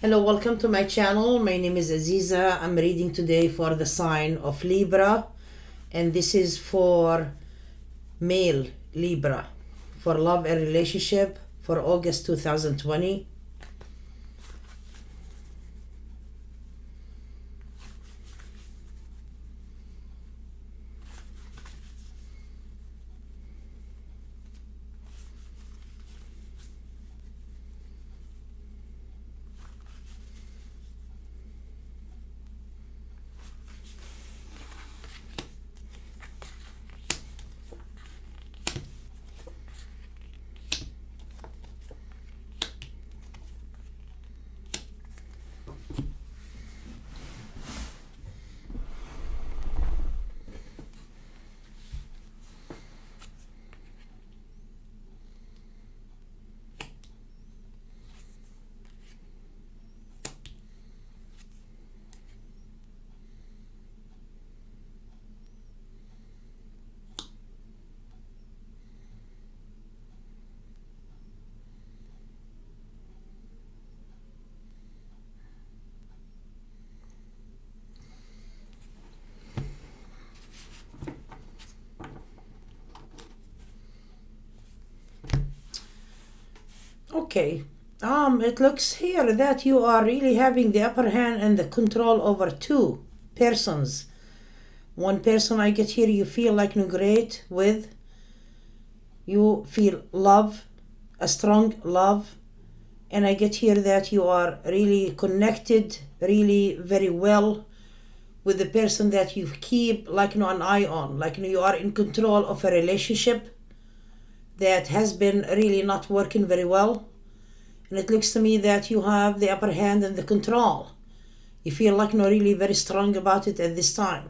Hello, welcome to my channel. My name is Aziza. I'm reading today for the sign of Libra, and this is for male Libra, for love and relationship for August 2020. Okay. It looks here that you are really having the upper hand and the control over two persons. One person I get here you feel like no great with. You feel love, a strong love. And I get here that you are really connected, really very well with the person that you keep like an eye on. You are in control of a relationship that has been really not working very well. And it looks to me that you have the upper hand and the control. You feel really very strong about it at this time.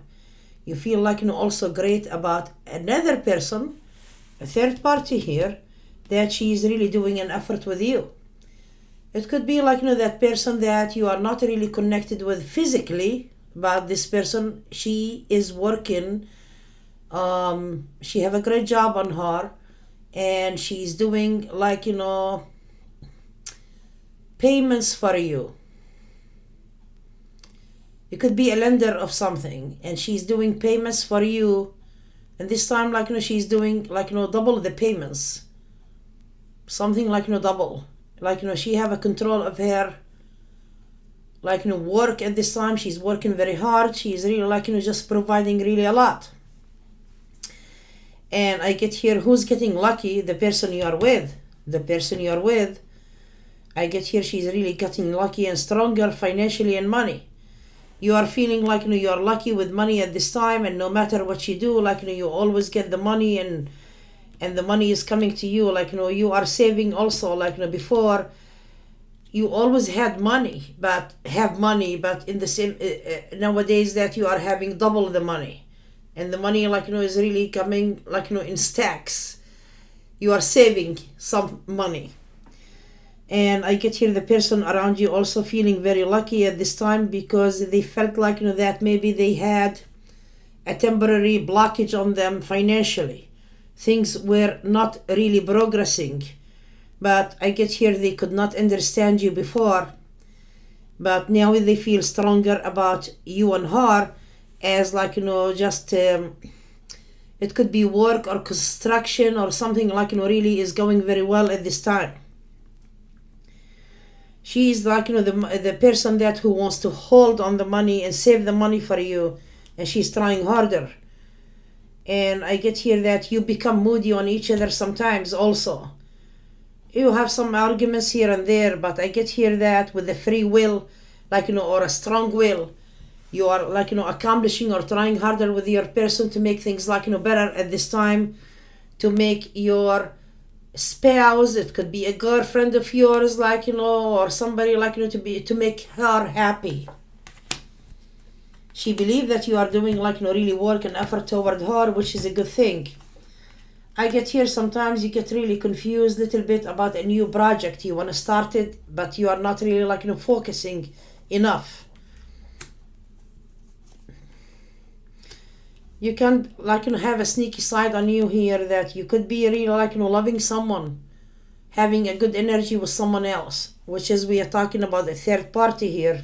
You feel also great about another person, a third party here, that she is really doing an effort with you. It could be that person that you are not really connected with physically, but this person, she is working, she have a great job on her, and she's doing payments for you. You could be a lender of something, and she's doing payments for you, and this time she's doing double the payments, something double. She have a control of her work at this time. She's working very hard. She's really just providing really a lot. And I get here who's getting lucky. The person you are with. I get here she's really getting lucky and stronger financially and money. You are feeling you are lucky with money at this time, and no matter what you do, you always get the money, and the money is coming to you. You are saving also. Before, you always had money, but in the same nowadays that you are having double the money, and the money is really coming in stacks. You are saving some money. And I get here the person around you also feeling very lucky at this time, because they felt that maybe they had a temporary blockage on them financially. Things were not really progressing. But I get here they could not understand you before. But now they feel stronger about you and her, as just it could be work or construction or something really is going very well at this time. She's the person that who wants to hold on the money and save the money for you, and she's trying harder. And I get here that you become moody on each other sometimes also. You have some arguments here and there, but I get here that with the free will, or a strong will, you are accomplishing or trying harder with your person to make things better at this time, to make your spouse, it could be a girlfriend of yours, or somebody to make her happy. She believes that you are doing really work and effort toward her, which is a good thing. I get here sometimes you get really confused a little bit about a new project you want to start it, but you are not really focusing enough. You can have a sneaky side on you here, that you could be really loving someone, having a good energy with someone else, which is we are talking about a third party here.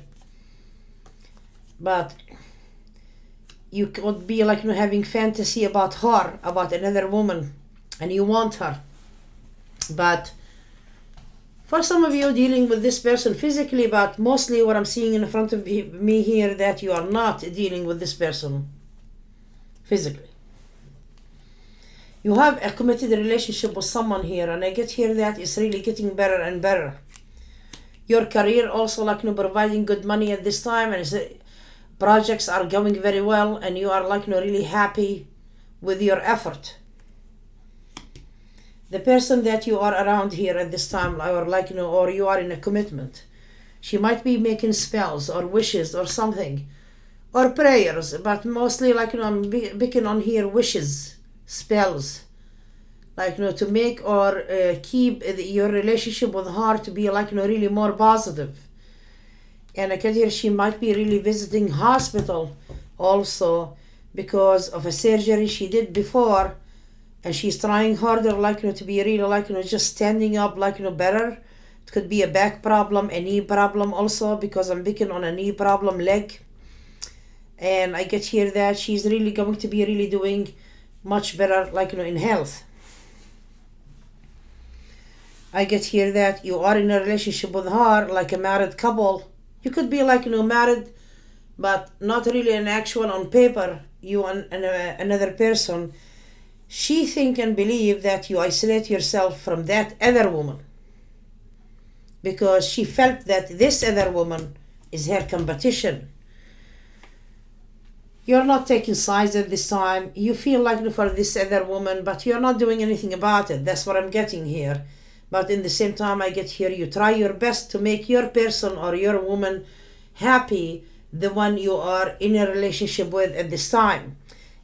But you could be like having fantasy about her, about another woman, and you want her. But for some of you dealing with this person physically, but mostly what I'm seeing in front of me here, that you are not dealing with this person physically. You have a committed relationship with someone here, and I get here that it's really getting better and better. Your career also providing good money at this time, and projects are going very well, and you are really happy with your effort. The person that you are around here at this time, or you are in a commitment, she might be making spells or wishes or something, or prayers, but mostly I'm picking on here wishes, spells, to make or keep your relationship with her to be really more positive. And I can hear she might be really visiting hospital also because of a surgery she did before, and she's trying harder to be really just standing up better. It could be a back problem, a knee problem also, because I'm picking on a knee problem, leg. And I get here that she's really going to be really doing much better in health. I get here that you are in a relationship with her like a married couple. You could be married, but not really an actual on paper, you and another person. She think and believe that you isolate yourself from that other woman, because she felt that this other woman is her competition. You're not taking sides at this time. You feel for this other woman, but you're not doing anything about it. That's what I'm getting here. But in the same time, I get here, you try your best to make your person or your woman happy, the one you are in a relationship with at this time.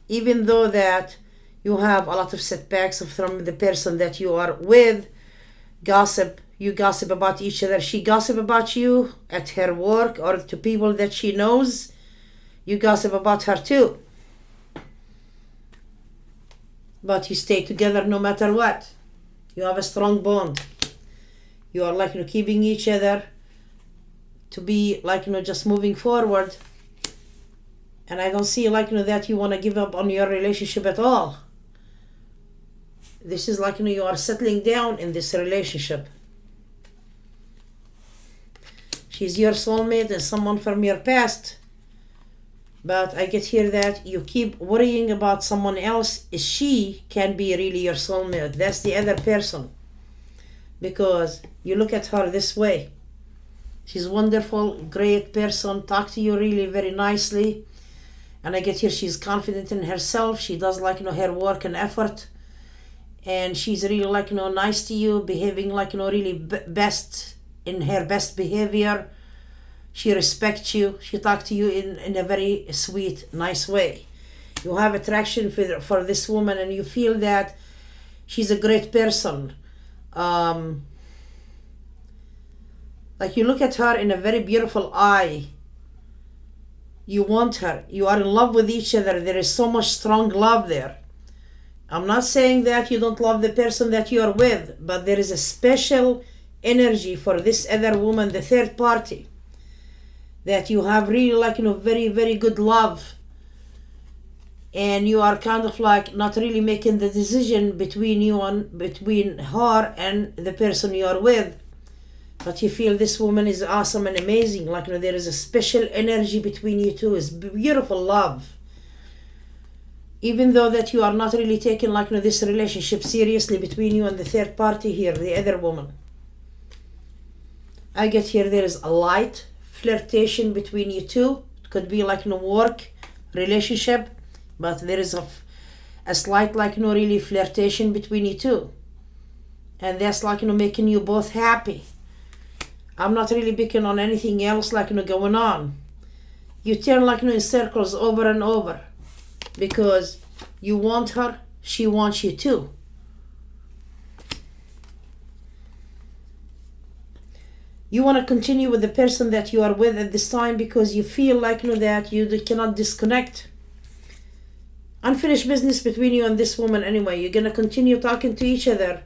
Even though that you have a lot of setbacks from the person that you are with. You gossip about each other. She gossip about you at her work or to people that she knows. You gossip about her too. But you stay together no matter what. You have a strong bond. You are keeping each other to be just moving forward. And I don't see that you want to give up on your relationship at all. This is you are settling down in this relationship. She's your soulmate and someone from your past. But I get here that you keep worrying about someone else. She can be really your soulmate. That's the other person. Because you look at her this way. She's wonderful, great person, talk to you really very nicely. And I get here she's confident in herself. She does her work and effort. And she's really nice to you, behaving really best in her best behavior. She respects you. She talks to you in a very sweet, nice way. You have attraction for this woman, and you feel that she's a great person. You look at her in a very beautiful eye. You want her. You are in love with each other. There is so much strong love there. I'm not saying that you don't love the person that you are with, but there is a special energy for this other woman, the third party, that you have really very, very good love. And you are kind of not really making the decision between her and the person you are with. But you feel this woman is awesome and amazing. There is a special energy between you two. It's beautiful love. Even though that you are not really taking this relationship seriously between you and the third party here, the other woman. I get here there is a light flirtation between you two. It could be work relationship, but there is a slight really flirtation between you two. And that's making you both happy. I'm not really picking on anything else going on. You turn in circles over and over, because you want her, she wants you too. You want to continue with the person that you are with at this time because you feel that you cannot disconnect. Unfinished business between you and this woman anyway. You're going to continue talking to each other,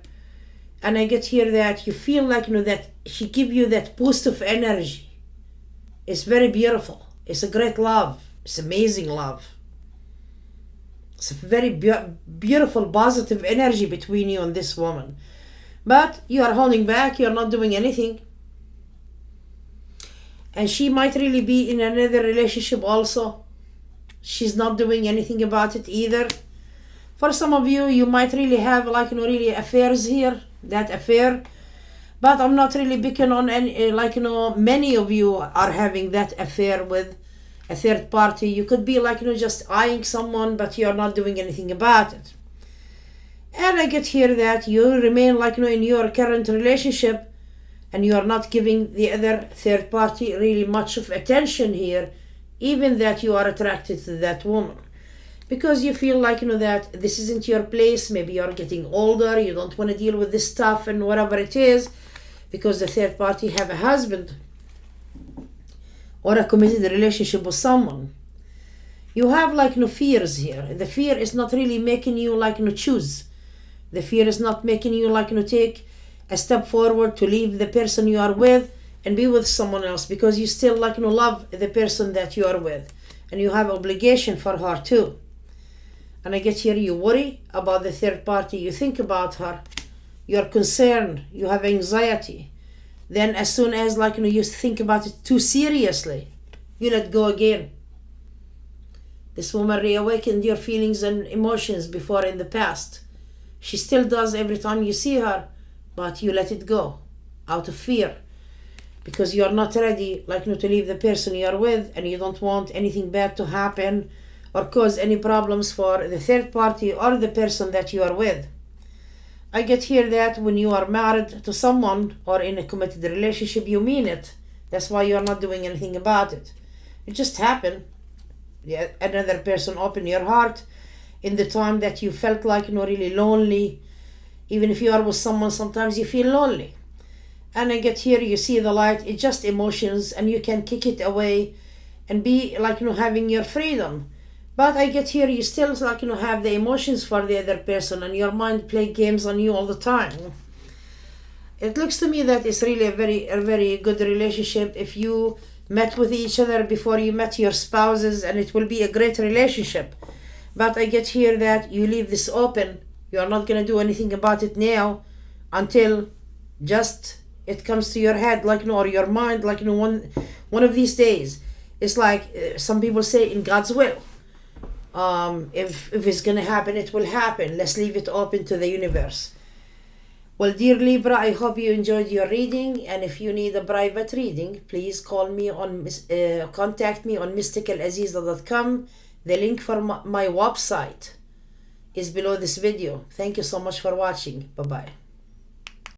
And I get here that you feel like, that she give you that boost of energy. It's very beautiful. It's a great love. It's amazing love. It's a very beautiful, positive energy between you and this woman. But you are holding back. You're not doing anything. And she might really be in another relationship also. She's not doing anything about it either. For some of you, you might really have really affairs here, that affair. But I'm not really picking on any, many of you are having that affair with a third party. You could be just eyeing someone, but you're not doing anything about it. And I get here that you remain in your current relationship, and you are not giving the other third party really much of attention here, even that you are attracted to that woman. Because you feel that this isn't your place. Maybe you're getting older, you don't want to deal with this stuff and whatever it is, because the third party have a husband or a committed relationship with someone. You have fears here. The fear is not really making you choose. The fear is not making you take a step forward to leave the person you are with and be with someone else, because you still love the person that you are with, and you have obligation for her too. And I get here, you worry about the third party, you think about her, you're concerned, you have anxiety. Then as soon as you think about it too seriously, you let go again. This woman reawakened your feelings and emotions before in the past. She still does every time you see her, but you let it go out of fear, because you are not ready to leave the person you are with, and you don't want anything bad to happen or cause any problems for the third party or the person that you are with. I get here that when you are married to someone or in a committed relationship, you mean it. That's why you are not doing anything about it. It just happened. Yeah, another person opened your heart in the time that you felt really lonely. Even if you are with someone, sometimes you feel lonely. And I get here, you see the light. It's just emotions, and you can kick it away and be having your freedom. But I get here, you still have the emotions for the other person, and your mind play games on you all the time. It looks to me that it's really a very good relationship if you met with each other before you met your spouses, and it will be a great relationship. But I get here that you leave this open. You are not going to do anything about it now until just it comes to your head, or your mind, one of these days. It's some people say, in God's will. If it's going to happen, it will happen. Let's leave it open to the universe. Well, dear Libra, I hope you enjoyed your reading, and if you need a private reading, please call me contact me on mysticalaziza.com. The link for my website is below this video. Thank you so much for watching. Bye-bye.